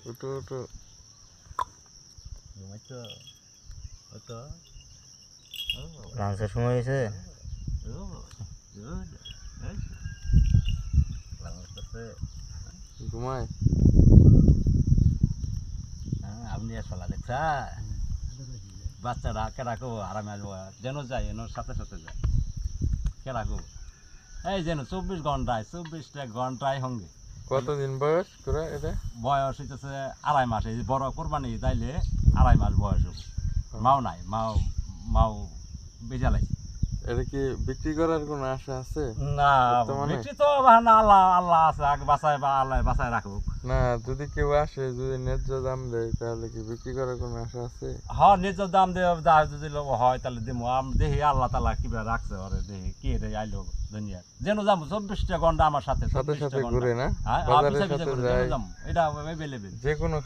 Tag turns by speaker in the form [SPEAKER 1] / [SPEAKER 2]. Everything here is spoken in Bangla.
[SPEAKER 1] উঠো উঠো
[SPEAKER 2] ঘুমাইছো ওতো
[SPEAKER 3] লাঞ্চের সময় হয়েছে।
[SPEAKER 1] ঘুমায়
[SPEAKER 2] আপনি আসলা দেখছা বাচ্চারা কে রাখো আরামে আসবো যেন যায় এর সাথে সাথে যায় কে রাখো এই যেন 24 ঘন্টায় সঙ্গে
[SPEAKER 1] কতদিন বয়স তোরা এটা
[SPEAKER 2] বয়স হইতেছে 2.5 মাস এই বড় কোরবানি তাইলে 2.5 মাস বয়স হবে মাও নাই মাও বেজালাইছে
[SPEAKER 1] এটা কি বিক্রি করার কোনো আশা আছে
[SPEAKER 2] না
[SPEAKER 1] বর্তমানে?
[SPEAKER 2] বিক্রি তো না আল্লাহ আছে আগে বাঁচায় বা আল্লাহ বাঁচায় রাখুক
[SPEAKER 1] না যদি কেউ আসে যদি ন্যায্য দাম দেয় তাহলে কি বিক্রি করার কোনো আশা আছে
[SPEAKER 2] হ্যাঁ নিজের দাম দিয়ে যদি লোক হয় তাহলে দিমু দেখি আল্লাহ তালা কিভাবে রাখছে ওরে দেখি কি রে আইলো দুনিয়া যেন যাবো 24টা ঘন্টা আমার সাথে
[SPEAKER 1] সাথে
[SPEAKER 2] 24টা
[SPEAKER 1] সাথে
[SPEAKER 2] ঘন্টা।
[SPEAKER 1] ঘুরে না
[SPEAKER 2] হ্যাঁ
[SPEAKER 1] বাজারের
[SPEAKER 2] পিছে পিছে
[SPEAKER 1] সাথে
[SPEAKER 2] ঘুরে,
[SPEAKER 1] যায়
[SPEAKER 2] যেন যাবো, এটা অ্যাভেলেবেল
[SPEAKER 1] যে কোনো